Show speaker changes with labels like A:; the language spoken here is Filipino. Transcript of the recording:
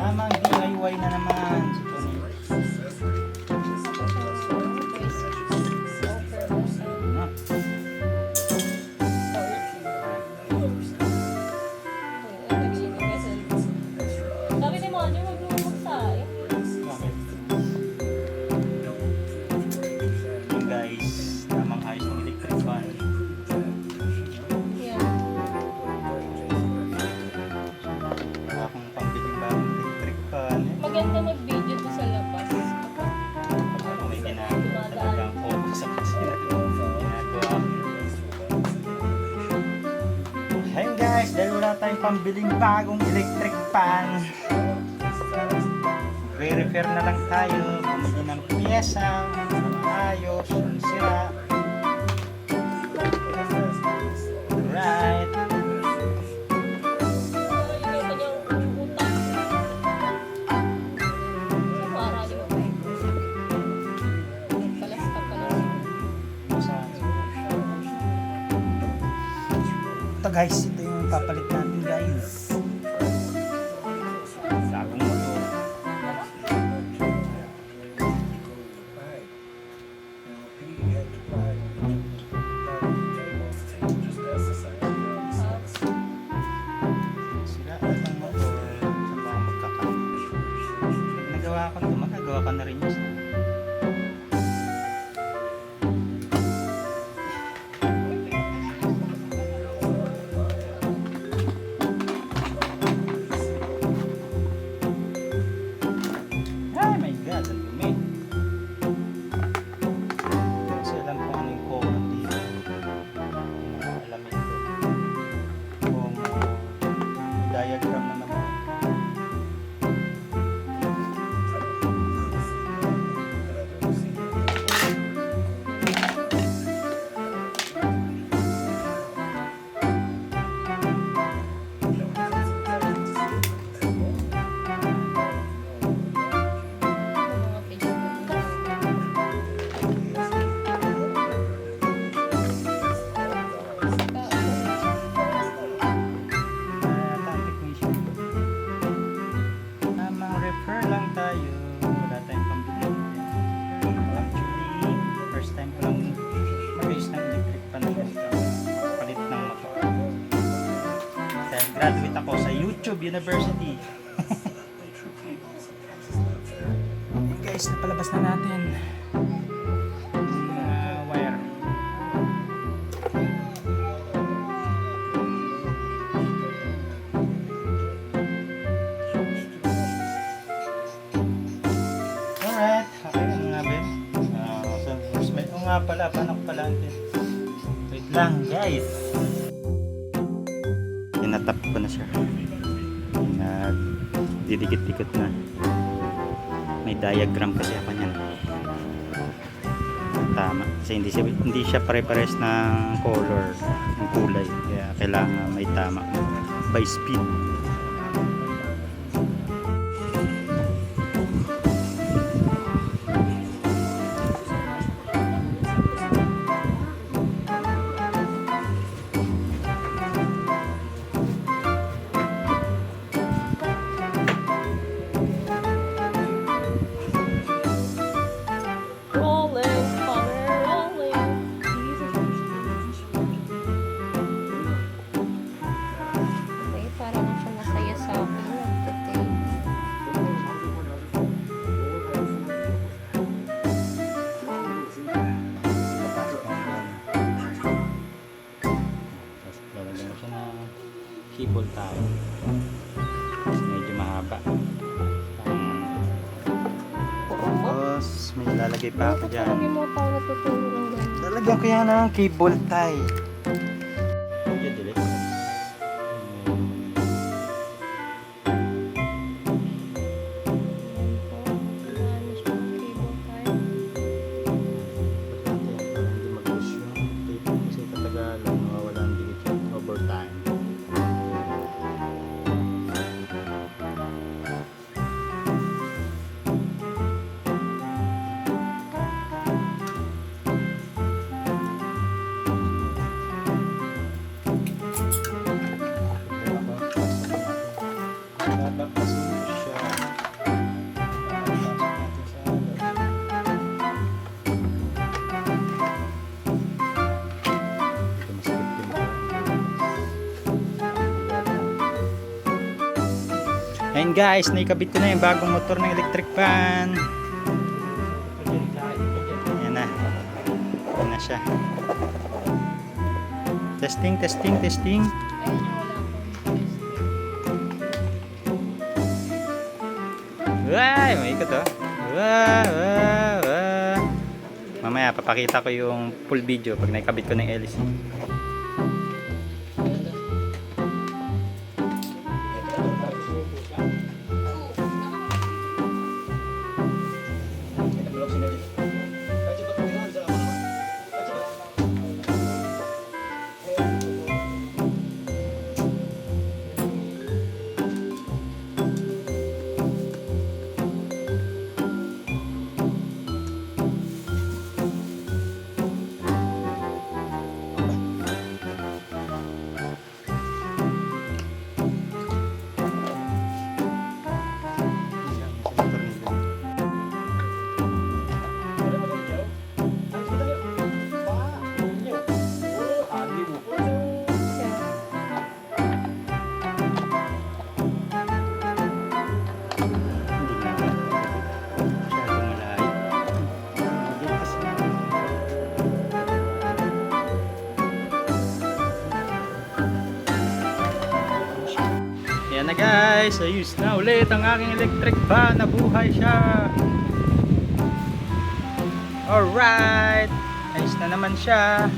A: Tamang DIY na naman si Tony.
B: Sabi ni Mother, huwag mo magsain.
A: Bakit? Yun guys, tamang ayos ng electric fan.
B: Yan.
A: Wala akong pambiling bagong electric fan.
B: Maganda mag-video to sa labas.
A: Ako may ginagawa talagang focus sa ginagawa. Ayun guys, dahil wala tayong pambiling bagong electric fan, re-repair na lang tayo, bumili ng piyesa, ayos, sira. Right.
B: Yung kanyang utang. Para di mo pa palas ka pala.
A: Ito guys, ito yung papalit natin guys. Bagong motor. Sira at ang motor sa mga magkakampi. Nagawa ko ito, magagawa ka na rin yun. Ay my God, ang dumi. Kasi alam ko ano yung common dito. Alam ito. Kung diagram na naman.
B: Mga
A: Technician. Tamang repair lang tayo. Wala tayong pambili. Actually, first time ko lang mag-ayos ng electric pan na ganito. Palit ng motor. Dahil graduate ako sa YouTube University. Okay guys, napalabas na natin. Wire. Alright, okay na nga Ben. So, first mate ko nga pala, paano ko pala natin? Wait lang guys. Tinatap ko na siya. Didikit-dikit na. May diagram kasi ako niyan. Tama. Kasi hindi siya pare-pares ng color, ng kulay. Kaya kailangan may tama. By speed.
B: rolling, father, rolling. Ay, parang siya masaya sa akin. Nagtatay.
A: Lalagyan mo siya ng cable tayo. Medyo mahaba. Tapos may lalagay pa ako dyan.
B: Hindi mo pa ako natuturo ng ganyan.
A: Lalagyan ko yan ng cable tie. Medyo delete.
B: Ano siya, cable tie.
A: Hindi mag-push yung cable kasi katagalan mawawala ang dikit over time. Ayun guys, naikabit ko na yung bagong motor ng electric fan. Ayan na. Ayan na siya. Testing, testing, testing. Ay, may ikot oh. Mamaya papakita ko yung full video pag naikabit ko ng LC. Yan na guys, ayos na ulit ang aking electric fan, nabuhay siya. Alright, ayos na naman siya.